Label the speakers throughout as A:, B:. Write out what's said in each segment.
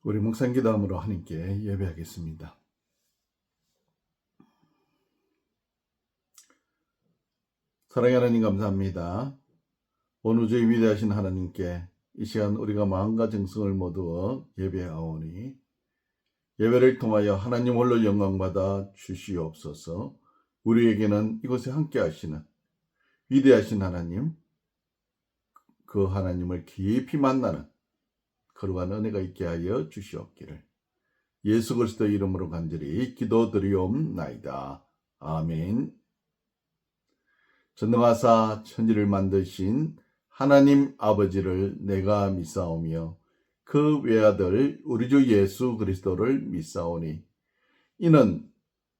A: 우리 묵상기도함으로 하나님께 예배하겠습니다. 사랑의 하나님 감사합니다. 온 우주의 위대하신 하나님께 이 시간 우리가 마음과 정성을 모두어 예배하오니 예배를 통하여 하나님 홀로 영광받아 주시옵소서. 우리에게는 이곳에 함께 하시는 위대하신 하나님, 그 하나님을 깊이 만나는 거룩한 은혜가 있게 하여 주시옵기를 예수 그리스도의 이름으로 간절히 기도드리옵나이다. 아멘. 전능하사 천지를 만드신 하나님 아버지를 내가 믿사오며 그 외아들 우리 주 예수 그리스도를 믿사오니 이는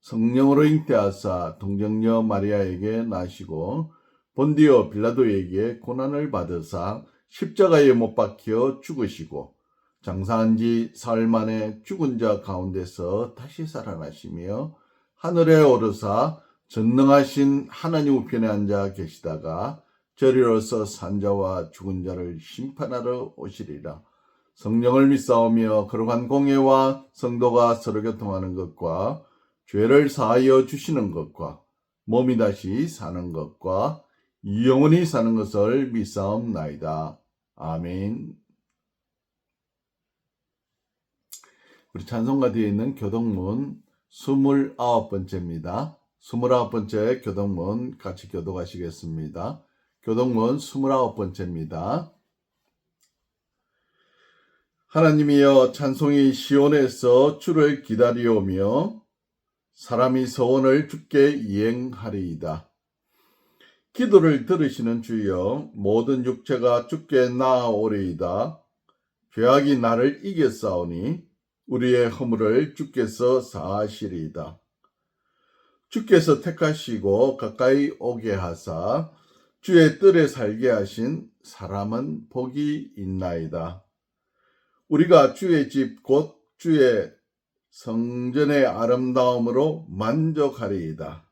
A: 성령으로 잉태하사 동정녀 마리아에게 나시고 본디오 빌라도에게 고난을 받으사 십자가에 못 박혀 죽으시고 장사한 지 사흘 만에 죽은 자 가운데서 다시 살아나시며 하늘에 오르사 전능하신 하나님 우편에 앉아 계시다가 저리로서 산자와 죽은 자를 심판하러 오시리라. 성령을 믿사오며 거룩한 공예와 성도가 서로 교통하는 것과 죄를 사하여 주시는 것과 몸이 다시 사는 것과 영원히 사는 것을 믿사옵나이다. 아멘. 우리 찬송가 뒤에 있는 교동문 29번째입니다. 29번째 교동문 같이 교독하시겠습니다. 교동문 29번째입니다. 하나님이여 찬송이 시온에서 주를 기다리오며 사람이 서원을 주께 이행하리이다. 기도를 들으시는 주여 모든 육체가 주께 나아오리이다. 죄악이 나를 이겼사오니 우리의 허물을 주께서 사하시리이다. 주께서 택하시고 가까이 오게 하사 주의 뜰에 살게 하신 사람은 복이 있나이다. 우리가 주의 집 곧 주의 성전의 아름다움으로 만족하리이다.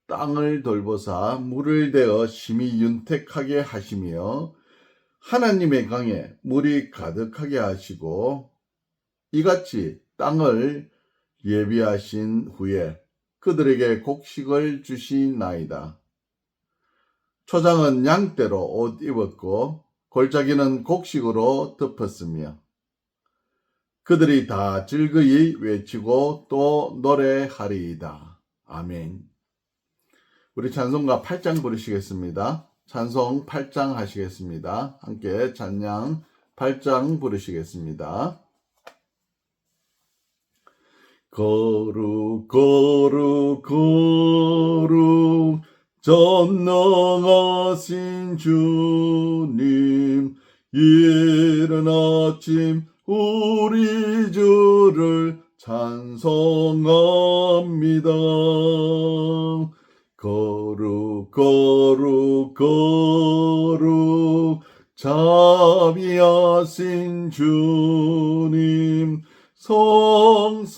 A: 땅을 돌보사 물을 대어 심히 윤택하게 하시며 하나님의 강에 물이 가득하게 하시고 이같이 땅을 예비하신 후에 그들에게 곡식을 주시나이다. 초장은 양떼로 옷 입었고 골짜기는 곡식으로 덮었으며 그들이 다 즐거이 외치고 또 노래하리이다. 아멘. 우리 찬송가 8장 부르시겠습니다. 찬송 8장 하시겠습니다. 함께 찬양 8장 부르시겠습니다. 거룩 거룩 거룩 전능하신 주님, 이른 아침 우리 주를 찬송합니다. 거룩 거룩 거룩 자비하신 주님, 성삼위일체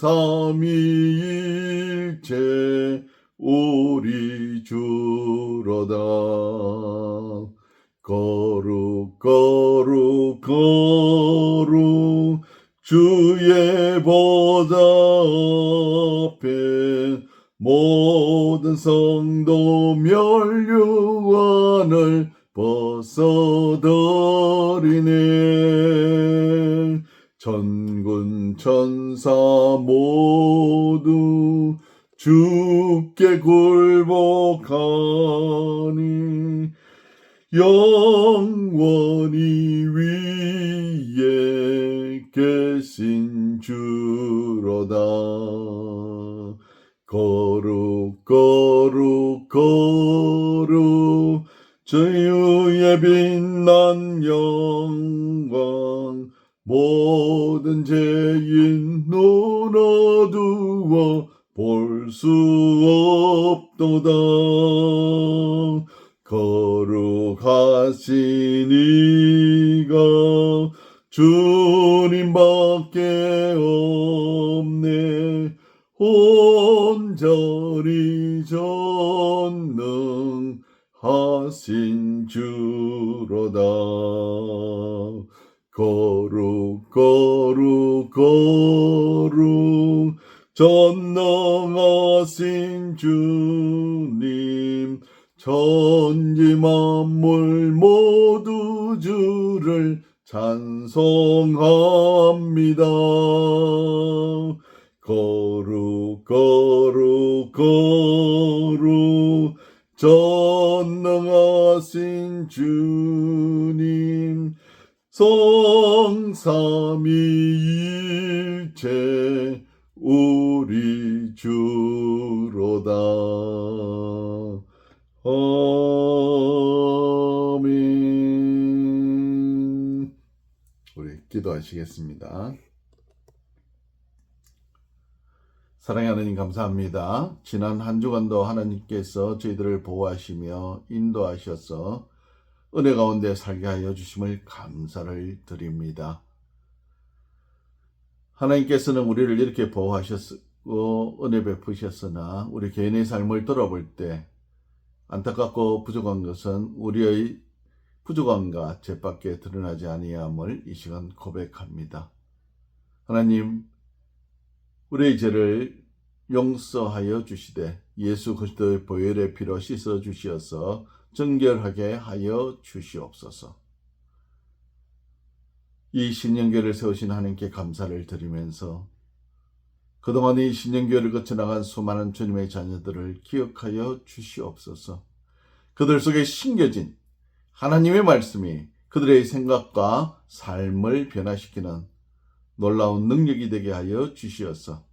A: 우리 주로다. 거룩 거룩 거룩 주의 보좌 앞에 모든 성도 멸류관을 벗어버리네. 천군 천사 모두 주께 굴복하니 영원히 위에 계신 주로다. 거룩 거룩 거룩 주의 빛난 영광 모든 죄인 눈어두어 볼 수 없도다. 거룩하신 이가 주님밖에 없네. 온전히 전능하신 주로다. 거룩 거룩 거룩 전능하신 주님 천지 만물 모두 주를 찬송합니다. 거룩 거룩 거룩 전능하신 주님 성삼위일체 우리 주로다. 아멘. 우리 기도하시겠습니다. 사랑의 하나님 감사합니다. 지난 한 주간도 하나님께서 저희들을 보호하시며 인도하셔서 은혜 가운데 살게 하여 주심을 감사를 드립니다. 하나님께서는 우리를 이렇게 보호하셨고 은혜 베푸셨으나 우리 개인의 삶을 돌아볼 때 안타깝고 부족한 것은 우리의 부족함과 죄밖에 드러나지 아니함을 이 시간 고백합니다. 하나님, 우리의 죄를 용서하여 주시되 예수 그리스도의 보혈의 피로 씻어 주시어서 정결하게 하여 주시옵소서. 이 신년교회를 세우신 하나님께 감사를 드리면서 그동안 이 신년교회를 거쳐나간 수많은 주님의 자녀들을 기억하여 주시옵소서. 그들 속에 심겨진 하나님의 말씀이 그들의 생각과 삶을 변화시키는 놀라운 능력이 되게 하여 주시어서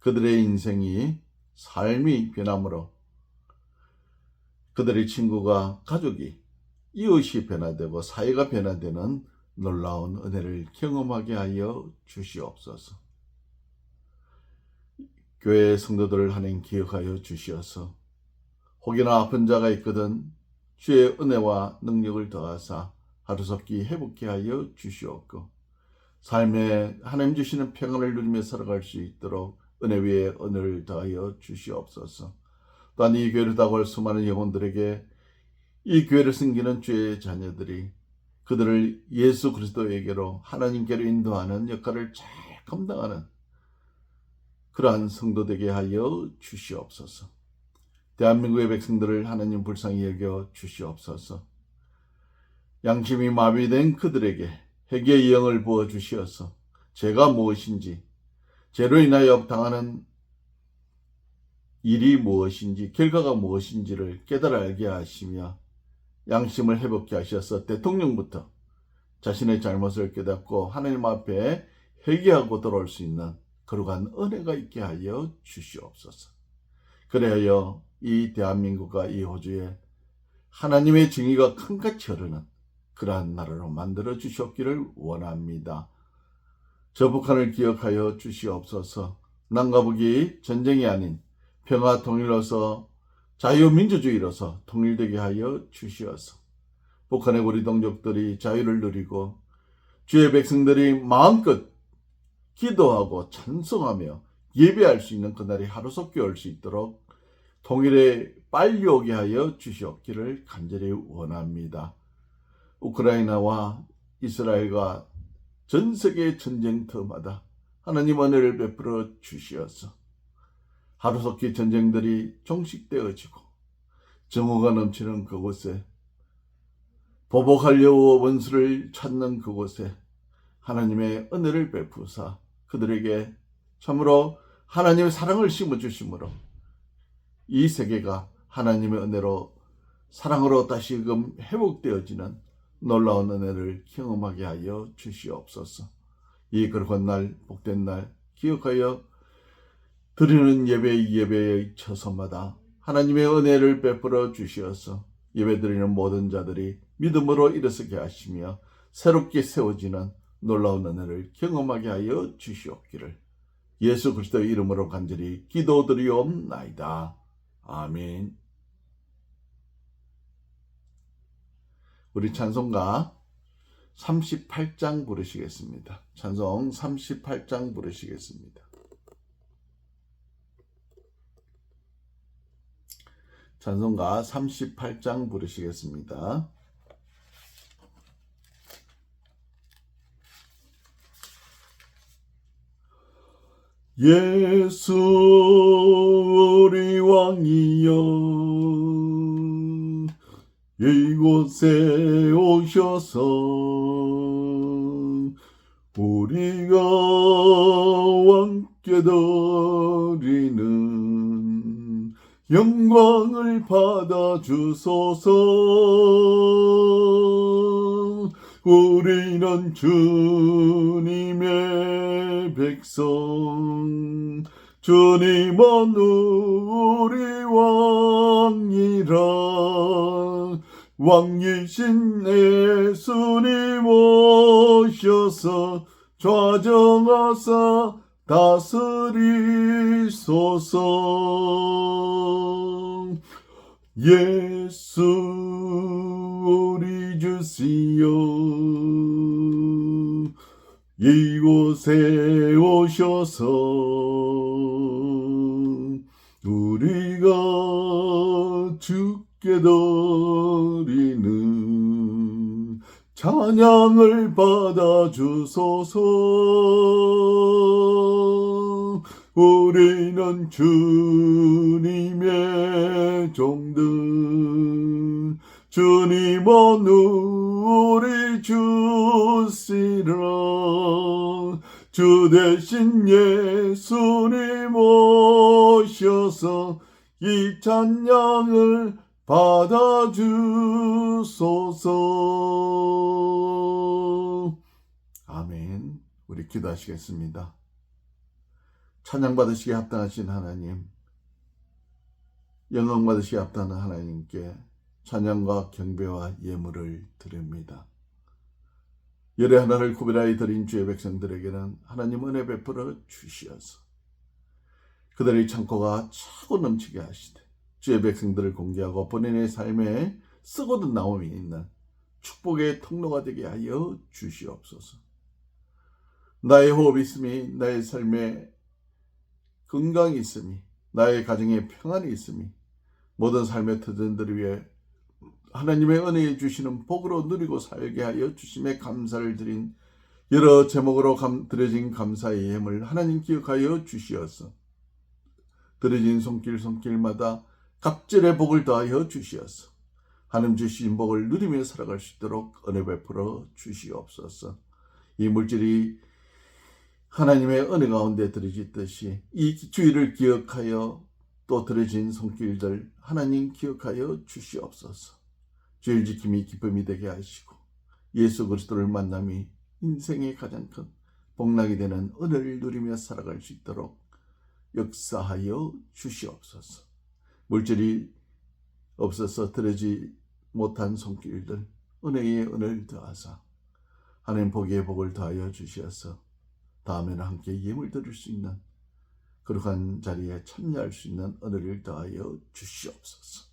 A: 그들의 인생이 삶이 변함으로 그들의 친구가 가족이 이웃이 변화되고 사회가 변화되는 놀라운 은혜를 경험하게 하여 주시옵소서. 교회 성도들을 하나님 기억하여 주시어서 혹여나 아픈 자가 있거든 주의 은혜와 능력을 더하사 하루속히 회복케 하여 주시옵고 삶에 하나님 주시는 평안을 누리며 살아갈 수 있도록 은혜 위에 은혜를 더하여 주시옵소서. 또한 이 교회를 다올 수많은 영혼들에게 이 교회를 섬기는 주의 자녀들이 그들을 예수 그리스도에게로 하나님께로 인도하는 역할을 잘 감당하는 그러한 성도 되게 하여 주시옵소서. 대한민국의 백성들을 하나님 불쌍히 여겨 주시옵소서. 양심이 마비된 그들에게 회개의 영을 부어 주시어서 죄가 무엇인지, 죄로 인하여 당하는 일이 무엇인지, 결과가 무엇인지를 깨달아 알게 하시며 양심을 회복케 하셔서 대통령부터 자신의 잘못을 깨닫고 하나님 앞에 회개하고 돌아올 수 있는 거룩한 은혜가 있게 하여 주시옵소서. 그래야 이 대한민국과 이 호주에 하나님의 정의가 강같이 흐르는 그러한 나라로 만들어 주시옵기를 원합니다. 저 북한을 기억하여 주시옵소서. 남과 북이 전쟁이 아닌 평화 통일로서 자유민주주의로서 통일되게 하여 주시어서 북한의 우리 동족들이 자유를 누리고 주의 백성들이 마음껏 기도하고 찬송하며 예배할 수 있는 그날이 하루속히 올 수 있도록 통일에 빨리 오게 하여 주시옵기를 간절히 원합니다. 우크라이나와 이스라엘과 전 세계 전쟁터마다 하나님 은혜를 베풀어 주시어서 하루속히 전쟁들이 종식되어지고 정오가 넘치는 그곳에 보복하려고 원수를 찾는 그곳에 하나님의 은혜를 베푸사 그들에게 참으로 하나님의 사랑을 심어주심으로 이 세계가 하나님의 은혜로 사랑으로 다시금 회복되어지는 놀라운 은혜를 경험하게 하여 주시옵소서. 이 거룩한 날, 복된 날 기억하여 드리는 예배의 처소마다 하나님의 은혜를 베풀어 주시어서 예배드리는 모든 자들이 믿음으로 일어서게 하시며 새롭게 세워지는 놀라운 은혜를 경험하게 하여 주시옵기를 예수 그리스도의 이름으로 간절히 기도드리옵나이다. 아멘. 우리 찬송가 38장 부르시겠습니다. 찬송 38장 부르시겠습니다. 찬송가 38장 부르시겠습니다. 예수 우리 왕이여 이곳에 오셔서 우리가 왕께 드리는 영광을 받아 주소서. 우리는 주님의 백성, 주님은 우리 왕이라. 왕이신 예수님 오셔서 좌정하사 다스리소서. 예수 우리 주시여 이곳에 오셔서 우리가 주께 드리는 찬양을 받아 주소서. 우리는 주님의 종들, 주님은 우리 주시라. 주 대신 예수님 오셔서 이 찬양을 받아 주소서. 아멘. 우리 기도하시겠습니다. 찬양 받으시기에 합당하신 하나님, 영광 받으시기에 합당한 하나님께 찬양과 경배와 예물을 드립니다. 열의 하나를 구별하여 드린 주의 백성들에게는 하나님 은혜 베풀어 주시어서 그들의 창고가 차고 넘치게 하시되 주의 백성들을 공개하고 본인의 삶에 쓰고든 나옴이 있는 축복의 통로가 되게 하여 주시옵소서. 나의 호흡이 있음이, 나의 삶에 건강이 있음이, 나의 가정에 평안이 있음이, 모든 삶의 터전들 위해 하나님의 은혜에 주시는 복으로 누리고 살게 하여 주심에 감사를 드린 여러 제목으로 드려진 감사의 예물 하나님 기억하여 주시어서 드려진 손길마다 갑절의 복을 더하여 주시어서 하나님 주신 복을 누리며 살아갈 수 있도록 은혜 베풀어 주시옵소서. 이 물질이 하나님의 은혜 가운데 들어지듯이 이 주의를 기억하여 또 들어진 손길들 하나님 기억하여 주시옵소서. 주일 지킴이 기쁨이 되게 하시고 예수 그리스도를 만남이 인생의 가장 큰 복락이 되는 은혜를 누리며 살아갈 수 있도록 역사하여 주시옵소서. 물질이 없어서 들어지 못한 손길들 은혜의 은혜를 더하사 하나님 복의 복을 더하여 주시어서 다음에는 함께 예물 드릴 수 있는 그러한 자리에 참여할 수 있는 은혜를 더하여 주시옵소서.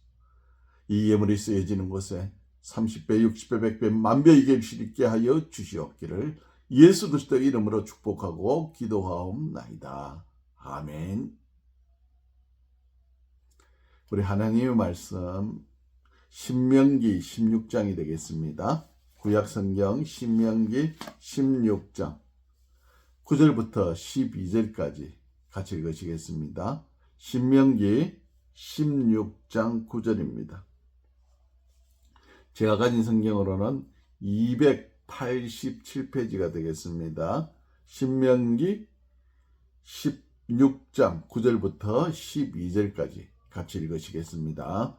A: 이 예물이 쓰여지는 곳에 30배, 60배, 100배, 만배 이길 수 있게 하여 주시옵기를 예수 그리스도의 이름으로 축복하고 기도하옵나이다. 아멘. 우리 하나님의 말씀 신명기 16장이 되겠습니다. 구약성경 신명기 16장 9절부터 12절까지 같이 읽으시겠습니다. 신명기 16장 9절입니다. 제가 가진 성경으로는 287페이지가 되겠습니다. 신명기 16장 9절부터 12절까지 같이 읽으시겠습니다.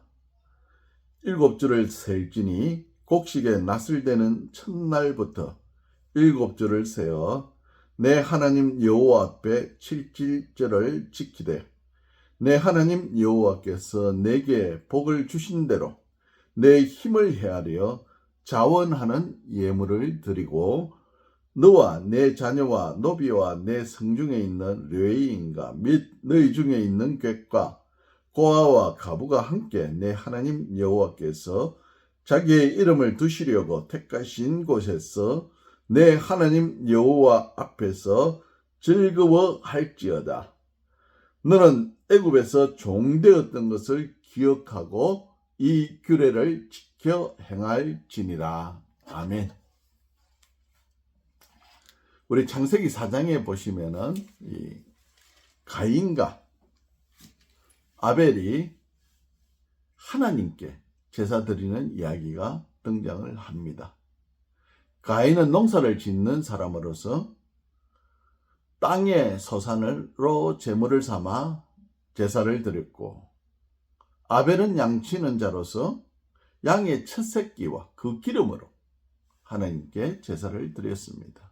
A: 7주를 셀지니 곡식에 낫을 대는 첫날부터 7주를 세어 내 하나님 여호와 앞에 7일절을 지키되 내 하나님 여호와께서 내게 복을 주신 대로 내 힘을 헤아려 자원하는 예물을 드리고 너와 내 자녀와 노비와 내 성중에 있는 레위인과 및 너희 중에 있는 객과 고아와 가부가 함께 내 하나님 여호와께서 자기의 이름을 두시려고 택하신 곳에서 내 하나님 여호와 앞에서 즐거워할지어다. 너는 애굽에서 종되었던 것을 기억하고 이 규례를 지켜 행할지니라. 아멘. 우리 창세기 4장에 보시면은 이 가인과 아벨이 하나님께 제사 드리는 이야기가 등장을 합니다. 가인은 농사를 짓는 사람으로서 땅의 소산으로 제물을 삼아 제사를 드렸고, 아벨은 양치는 자로서 양의 첫 새끼와 그 기름으로 하나님께 제사를 드렸습니다.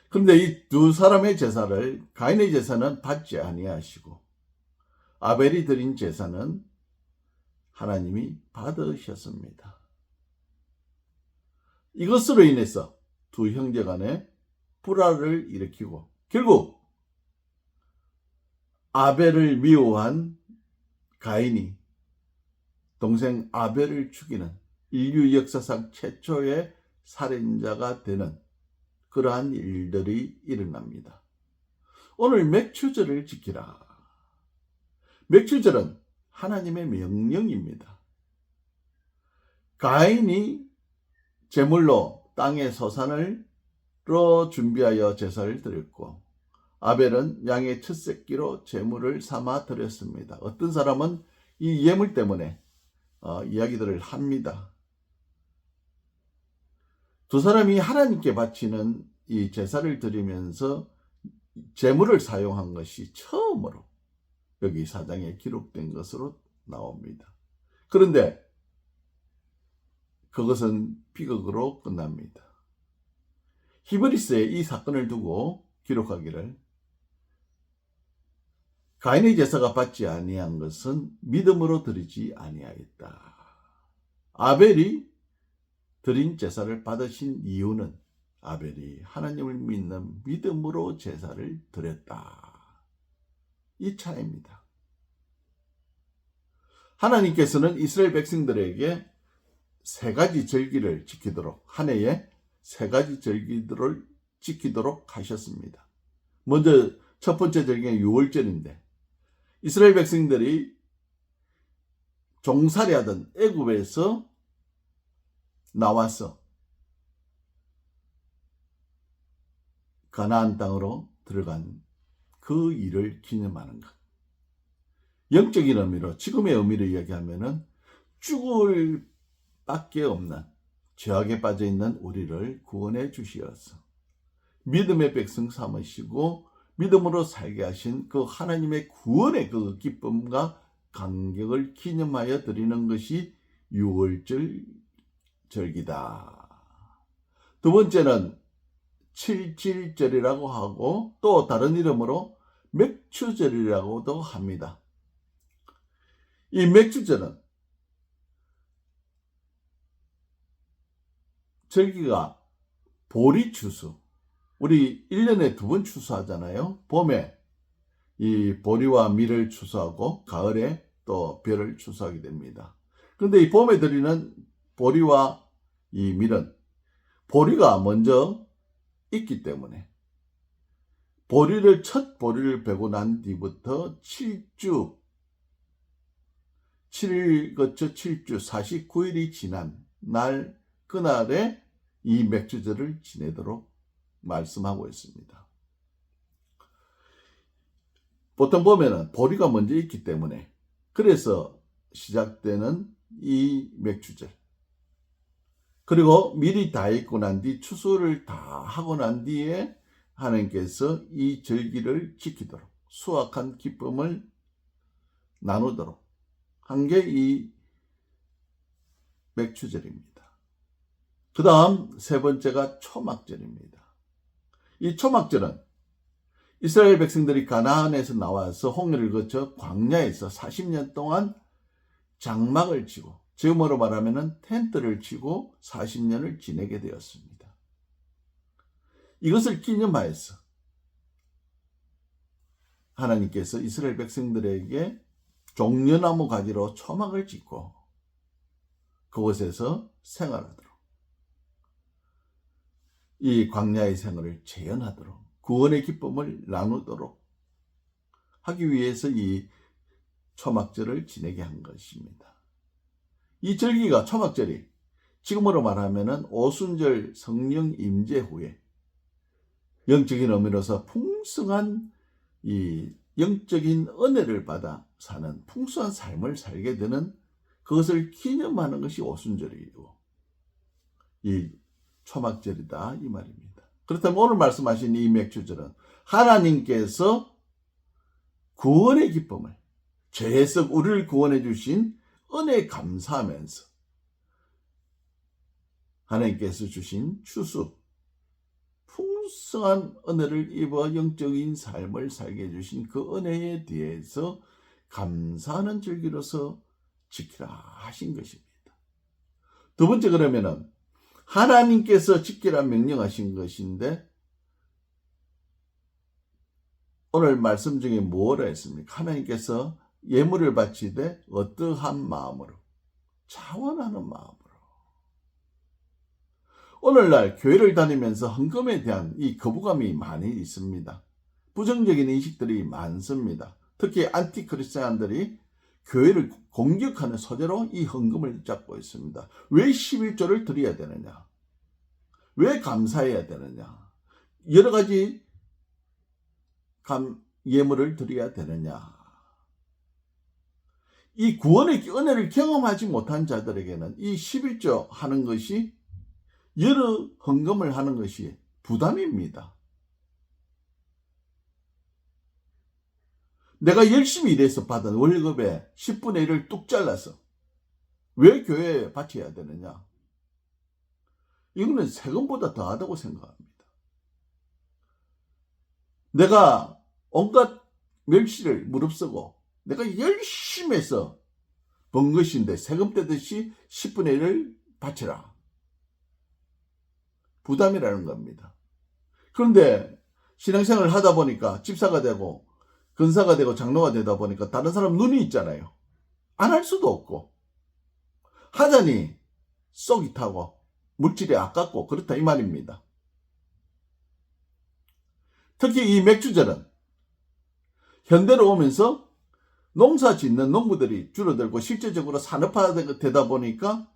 A: 그런데 이 두 사람의 제사를, 가인의 제사는 받지 아니하시고 아벨이 드린 제사는 하나님이 받으셨습니다. 이것으로 인해서 두 형제 간에 불화를 일으키고 결국 아벨을 미워한 가인이 동생 아벨을 죽이는 인류 역사상 최초의 살인자가 되는 그러한 일들이 일어납니다. 오늘 맥추절을 지키라. 맥추절은 하나님의 명령입니다. 가인이 제물로 땅의 소산으로 준비하여 제사를 드렸고, 아벨은 양의 첫 새끼로 제물을 삼아 드렸습니다. 어떤 사람은 이 예물 때문에 이야기들을 합니다. 두 사람이 하나님께 바치는 이 제사를 드리면서 제물을 사용한 것이 처음으로 여기 사장에 기록된 것으로 나옵니다. 그런데 그것은 비극으로 끝납니다. 히브리서에 이 사건을 두고 기록하기를, 가인의 제사가 받지 아니한 것은 믿음으로 드리지 아니하였다. 아벨이 드린 제사를 받으신 이유는 아벨이 하나님을 믿는 믿음으로 제사를 드렸다. 이 차이입니다. 하나님께서는 이스라엘 백성들에게 세 가지 절기를 지키도록, 한 해에 세 가지 절기들을 지키도록 하셨습니다. 먼저 첫 번째 절기는 유월절인데, 이스라엘 백성들이 종살이하던 애굽에서 나와서 가나안 땅으로 들어간 그 일을 기념하는 것. 영적인 의미로, 지금의 의미로 이야기하면은 죽을 밖에 없는 죄악에 빠져 있는 우리를 구원해 주시어서 믿음의 백성 삼으시고 믿음으로 살게 하신 그 하나님의 구원의 그 기쁨과 감격을 기념하여 드리는 것이 유월절 절기다. 두 번째는 칠칠절이라고 하고 또 다른 이름으로 맥추절이라고도 합니다. 이 맥추절은 절기가 보리 추수, 우리 1년에 2번 추수하잖아요. 봄에 이 보리와 밀을 추수하고 가을에 또 벼를 추수하게 됩니다. 그런데 이 봄에 드리는 보리와 이 밀은 보리가 먼저 있기 때문에 첫 보리를 베고 난 뒤부터 7주 7일 거쳐 7주 49일이 지난 날, 그날에 이 맥주절을 지내도록 말씀하고 있습니다. 보통 보면은 보리가 먼저 있기 때문에 그래서 시작되는 이 맥주절, 그리고 밀이 다 익고 난 뒤 추수를 다 하고 난 뒤에 하나님께서 이 절기를 지키도록, 수확한 기쁨을 나누도록 한 게 이 맥추절입니다. 그 다음 세 번째가 초막절입니다. 이 초막절은 이스라엘 백성들이 가나안에서 나와서 홍해를 거쳐 광야에서 40년 동안 장막을 치고, 지금으로 말하면 텐트를 치고 40년을 지내게 되었습니다. 이것을 기념하여서 하나님께서 이스라엘 백성들에게 종려나무 가지로 초막을 짓고 그곳에서 생활하도록, 이 광야의 생활을 재현하도록, 구원의 기쁨을 나누도록 하기 위해서 이 초막절을 지내게 한 것입니다. 이 절기가, 초막절이 지금으로 말하면 오순절 성령 임재 후에 영적인 의미로서 풍성한 이 영적인 은혜를 받아 사는 풍성한 삶을 살게 되는 그것을 기념하는 것이 오순절이고 이 초막절이다 이 말입니다. 그렇다면 오늘 말씀하신 이 맥주절은 하나님께서 구원의 기쁨을 죄에서 우리를 구원해 주신 은혜에 감사하면서 하나님께서 주신 추수 풍성한 은혜를 입어 영적인 삶을 살게 해주신 그 은혜에 대해서 감사하는 절기로서 지키라 하신 것입니다. 두 번째 그러면은 하나님께서 지키라 명령하신 것인데 오늘 말씀 중에 뭐라 했습니까? 하나님께서 예물을 바치되 어떠한 마음으로? 자원하는 마음으로. 오늘날 교회를 다니면서 헌금에 대한 이 거부감이 많이 있습니다. 부정적인 인식들이 많습니다. 특히 안티크리스찬들이 교회를 공격하는 소재로 이 헌금을 잡고 있습니다. 왜 11조를 드려야 되느냐? 왜 감사해야 되느냐? 여러 가지 예물을 드려야 되느냐? 이 구원의 은혜를 경험하지 못한 자들에게는 이 11조 하는 것이 여러 헌금을 하는 것이 부담입니다. 내가 열심히 일해서 받은 월급의 10분의 1을 뚝 잘라서 왜 교회에 바쳐야 되느냐? 이거는 세금보다 더하다고 생각합니다. 내가 온갖 멸시를 무릅쓰고 내가 열심히 해서 번 것인데 세금 떼듯이 10분의 1을 바쳐라. 부담이라는 겁니다. 그런데 신앙생활을 하다 보니까 집사가 되고 근사가 되고 장로가 되다 보니까 다른 사람 눈이 있잖아요. 안 할 수도 없고 하자니 쏙이 타고 물질이 아깝고 그렇다 이 말입니다. 특히 이 맥주절은 현대로 오면서 농사 짓는 농부들이 줄어들고 실제적으로 산업화되다 보니까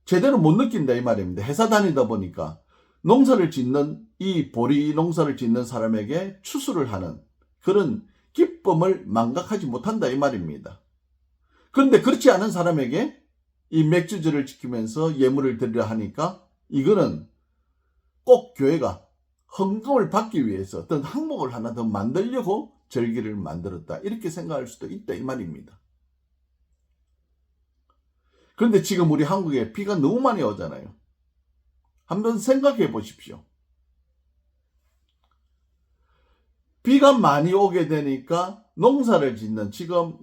A: 제대로 못 느낀다 이 말입니다. 회사 다니다 보니까 농사를 짓는 이 보리 농사를 짓는 사람에게 추수를 하는 그런 기쁨을 망각하지 못한다 이 말입니다. 그런데 그렇지 않은 사람에게 이 맥주절을 지키면서 예물을 드리려 하니까 이거는 꼭 교회가 헌금을 받기 위해서 어떤 항목을 하나 더 만들려고 절기를 만들었다 이렇게 생각할 수도 있다 이 말입니다. 그런데 지금 우리 한국에 비가 너무 많이 오잖아요. 한번 생각해 보십시오. 비가 많이 오게 되니까 농사를 짓는 지금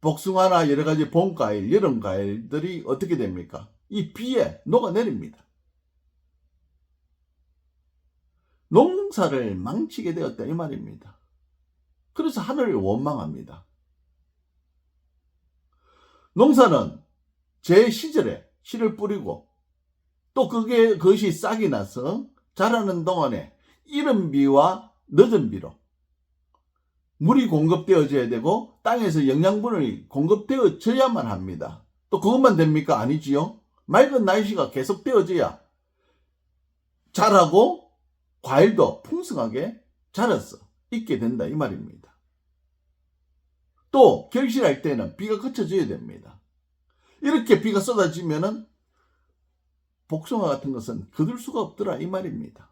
A: 복숭아나 여러 가지 봄과일, 여름과일들이 어떻게 됩니까? 이 비에 녹아내립니다. 농사를 망치게 되었다 이 말입니다. 그래서 하늘을 원망합니다. 농사는 제 시절에 씨를 뿌리고 또 그것이 싹이 나서 자라는 동안에 이른 비와 늦은 비로 물이 공급되어져야 되고 땅에서 영양분이 공급되어져야만 합니다. 또 그것만 됩니까? 아니지요. 맑은 날씨가 계속 되어져야 자라고 과일도 풍성하게 자라서 있게 된다 이 말입니다. 또 결실할 때는 비가 그쳐져야 됩니다. 이렇게 비가 쏟아지면은 복숭아 같은 것은 거둘 수가 없더라 이 말입니다.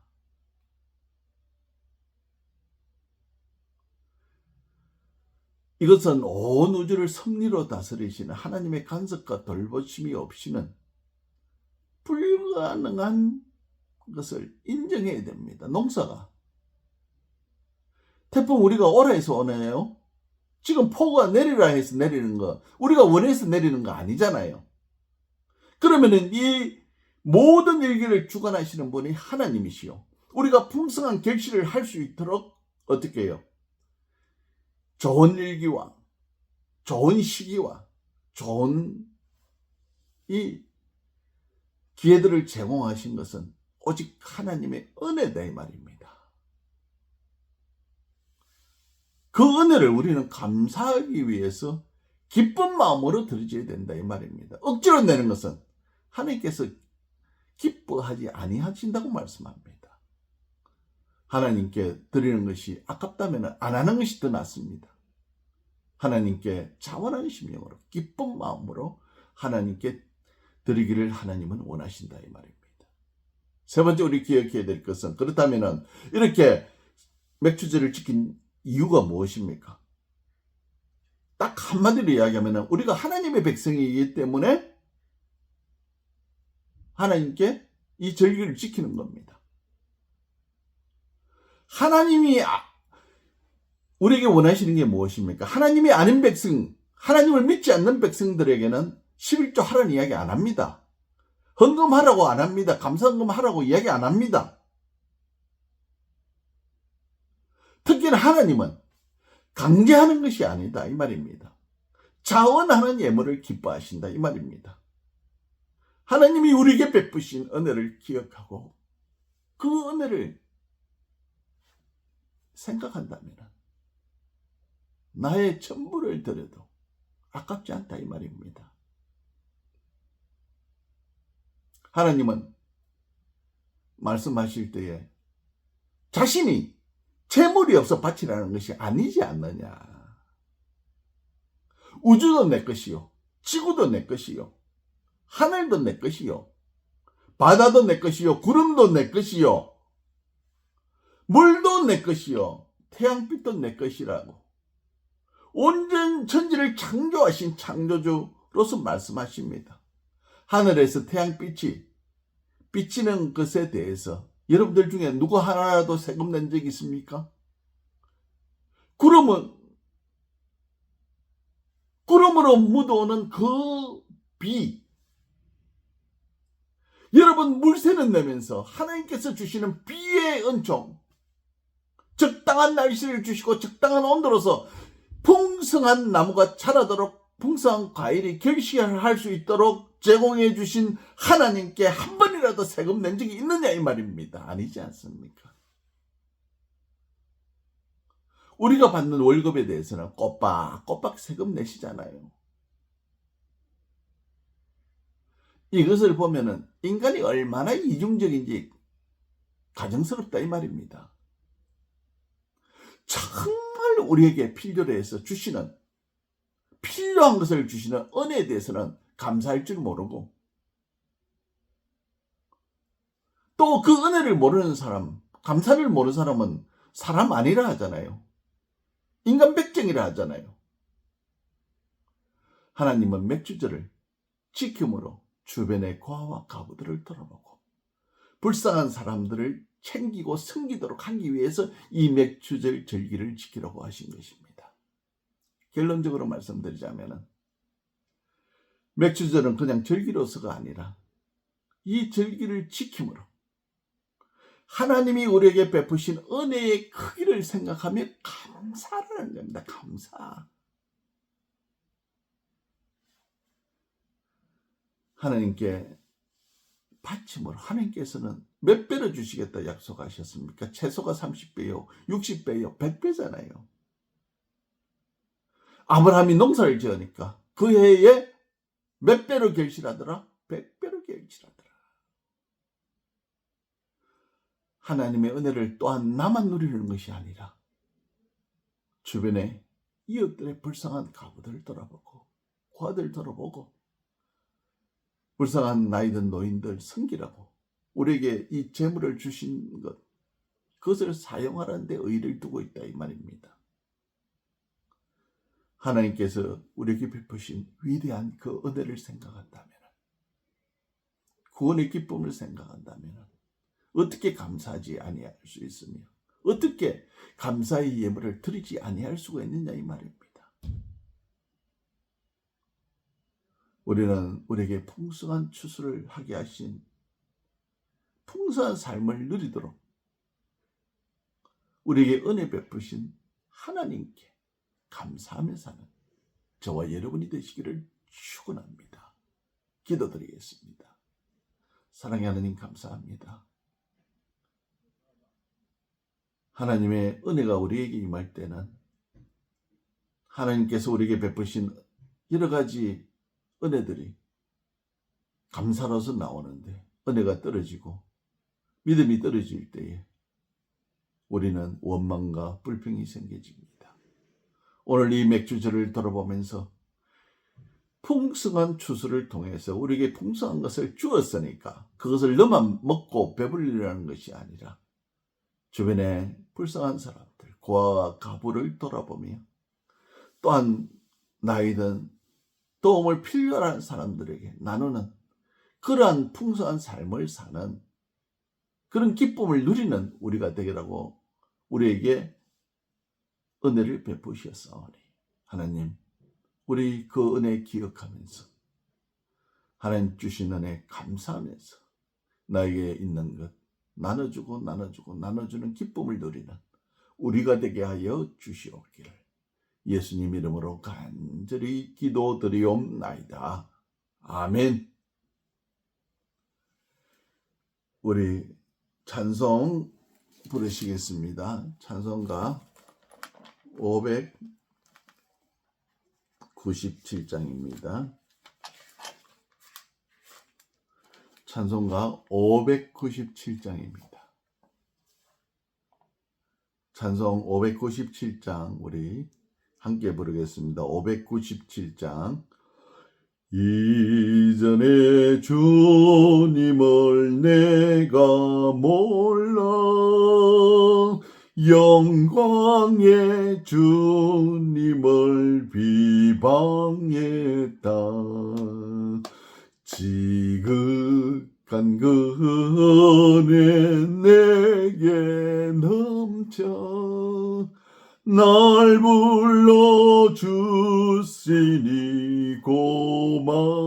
A: 이것은 온 우주를 섭리로 다스리시는 하나님의 간섭과 돌보심이 없이는 불가능한 것을 인정해야 됩니다. 농사가. 태풍 우리가 오라 해서 오네요. 지금 폭우가 내리라 해서 내리는 거, 우리가 원해서 내리는 거 아니잖아요. 그러면은 이 모든 일기를 주관하시는 분이 하나님이시요. 우리가 풍성한 결실을 할 수 있도록 어떻게 해요? 좋은 일기와 좋은 시기와 좋은 이 기회들을 제공하신 것은 오직 하나님의 은혜다 이 말입니다. 그 은혜를 우리는 감사하기 위해서 기쁜 마음으로 드려야 된다 이 말입니다. 억지로 내는 것은 하나님께서 기뻐하지 아니하신다고 말씀합니다. 하나님께 드리는 것이 아깝다면 안 하는 것이 더 낫습니다. 하나님께 자원한 심령으로 기쁜 마음으로 하나님께 드리기를 하나님은 원하신다 이 말입니다. 세 번째 우리 기억해야 될 것은, 그렇다면 이렇게 맥주제를 지킨 이유가 무엇입니까? 딱 한마디로 이야기하면 우리가 하나님의 백성이기 때문에 하나님께 이 절기를 지키는 겁니다. 하나님이 우리에게 원하시는 게 무엇입니까? 하나님이 아닌 백성, 하나님을 믿지 않는 백성들에게는 11조 하라는 이야기 안 합니다. 헌금하라고 안 합니다. 감사헌금하라고 이야기 안 합니다. 특히나 하나님은 강제하는 것이 아니다 이 말입니다. 자원하는 예물을 기뻐하신다 이 말입니다. 하나님이 우리에게 베푸신 은혜를 기억하고 그 은혜를 생각한다면 나의 전부를 드려도 아깝지 않다 이 말입니다. 하나님은 말씀하실 때에 자신이 재물이 없어 바치라는 것이 아니지 않느냐. 우주도 내 것이요, 지구도 내 것이요, 하늘도 내 것이요, 바다도 내 것이요, 구름도 내 것이요, 물도 내 것이요, 태양빛도 내 것이라고 온전 천지를 창조하신 창조주로서 말씀하십니다. 하늘에서 태양빛이 비치는 것에 대해서 여러분들 중에 누구 하나라도 세금 낸 적이 있습니까? 구름으로 묻어오는 그 비, 여러분 물새는 내면서 하나님께서 주시는 비의 은총, 적당한 날씨를 주시고 적당한 온도로서 풍성한 나무가 자라도록, 풍성한 과일이 결실할 수 있도록 제공해 주신 하나님께 한 번이라도 세금 낸 적이 있느냐 이 말입니다. 아니지 않습니까? 우리가 받는 월급에 대해서는 꼬박꼬박 세금 내시잖아요. 이것을 보면은 인간이 얼마나 이중적인지 가정스럽다 이 말입니다. 정말 우리에게 필요로 해서 주시는, 필요한 것을 주시는 은혜에 대해서는 감사할 줄 모르고, 또 그 은혜를 모르는 사람, 감사를 모르는 사람은 사람 아니라 하잖아요. 인간 백정이라 하잖아요. 하나님은 맥주절을 지킴으로 주변의 고아와 가부들을 돌아보고 불쌍한 사람들을 챙기고 섬기도록 하기 위해서 이 맥주절 절기를 지키라고 하신 것입니다. 결론적으로 말씀드리자면 맥주절은 그냥 절기로서가 아니라 이 절기를 지킴으로 하나님이 우리에게 베푸신 은혜의 크기를 생각하며 감사를 하는 겁니다. 감사. 하나님께 바침으로 하나님께서는 몇 배로 주시겠다 약속하셨습니까? 채소가 30배요, 60배요, 100배잖아요. 아브라함이 농사를 지으니까 그 해에 몇 배로 결실하더라? 100배로 결실하더라. 하나님의 은혜를 또한 나만 누리는 것이 아니라 주변에 이웃들의 불쌍한 가부들을 돌아보고 고아들 돌아보고 불쌍한 나이든 노인들 섬기라고 우리에게 이 재물을 주신 것, 그것을 사용하라는 데 의의를 두고 있다 이 말입니다. 하나님께서 우리에게 베푸신 위대한 그 은혜를 생각한다면, 구원의 기쁨을 생각한다면 어떻게 감사하지 아니할 수 있으며 어떻게 감사의 예물을 드리지 아니할 수가 있느냐 이 말입니다. 우리는 우리에게 풍성한 추수를 하게 하신 풍성한 삶을 누리도록 우리에게 은혜 베푸신 하나님께 감사하며 사는 저와 여러분이 되시기를 축원합니다. 기도드리겠습니다. 사랑의 하나님 감사합니다. 하나님의 은혜가 우리에게 임할 때는 하나님께서 우리에게 베푸신 여러 가지 은혜들이 감사로서 나오는데 은혜가 떨어지고 믿음이 떨어질 때에 우리는 원망과 불평이 생겨집니다. 오늘 이 맥주절을 돌아보면서 풍성한 추수를 통해서 우리에게 풍성한 것을 주었으니까 그것을 너만 먹고 배불리라는 것이 아니라 주변에 불쌍한 사람들, 고아와 가부를 돌아보며 또한 나이든 도움을 필요한 사람들에게 나누는 그러한 풍성한 삶을 사는 그런 기쁨을 누리는 우리가 되기라고 우리에게 은혜를 베푸셨사오니 하나님, 우리 그 은혜 기억하면서 하나님 주신 은혜 감사하면서 나에게 있는 것 나눠주고 나눠주는 기쁨을 누리는 우리가 되게 하여 주시옵기를 예수님 이름으로 간절히 기도드리옵나이다. 아멘. 우리 찬송 부르시겠습니다. 찬송가 597장입니다. 찬송가 597장입니다. 찬송 597장 우리 함께 부르겠습니다. 597장. 이전에 주님을 내가 몰라 영광의 주님을 비방했다. 지극한 그 은혜 내게 넘쳐 날 불러주시니 고마워하라.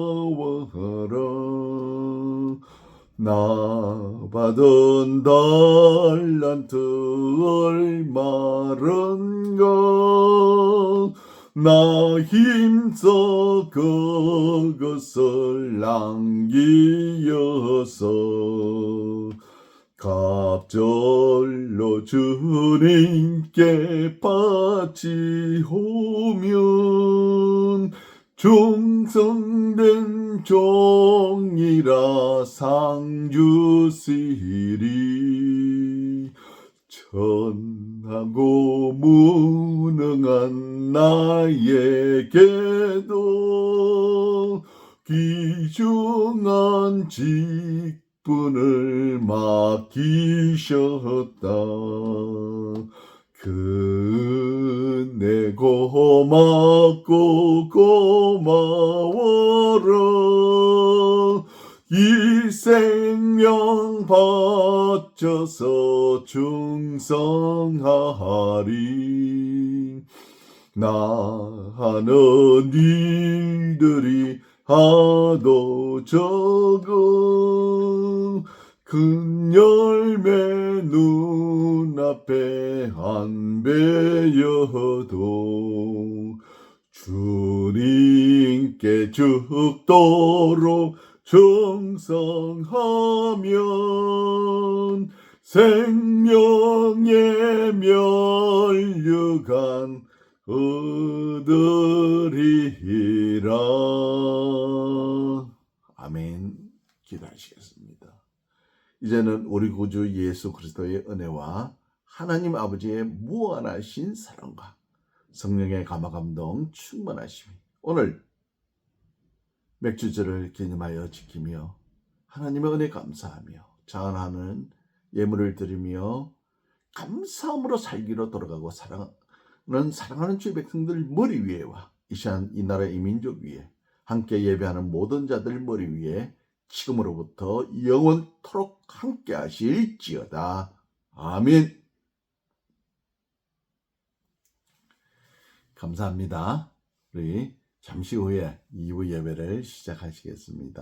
A: 나 받은 달란트를 마른 것 나 힘써 그것을 남기어서 갑절로 주님께 바치오면 충성된 종이라 상 주시리. 천하고 무능한 나에게도 귀중한 직분을 맡기셨다. 그 은혜 고맙고 고마워라. 이 생명 바쳐서 충성하리. 나 하는 일들이 하도 적어 큰 열매 눈앞에 안 배여도 주님께 죽도록 충성하면 생명의 면류관 얻으리라. 아멘. 기도하시겠습니다. 이제는 우리 구주 예수 그리스도의 은혜와 하나님 아버지의 무한하신 사랑과 성령의 감화감동 충만하심이 오늘 맥주절을 기념하여 지키며 하나님의 은혜 감사하며 자원하는 예물을 드리며 감사함으로 살기로 돌아가고 사랑하는 주의 백성들 머리 위에와 이 시간 이 나라 이 민족 위에 함께 예배하는 모든 자들 머리 위에 지금으로부터 영원토록 함께 하실지어다. 아멘. 감사합니다. 우리 잠시 후에 2부 예배를 시작하시겠습니다.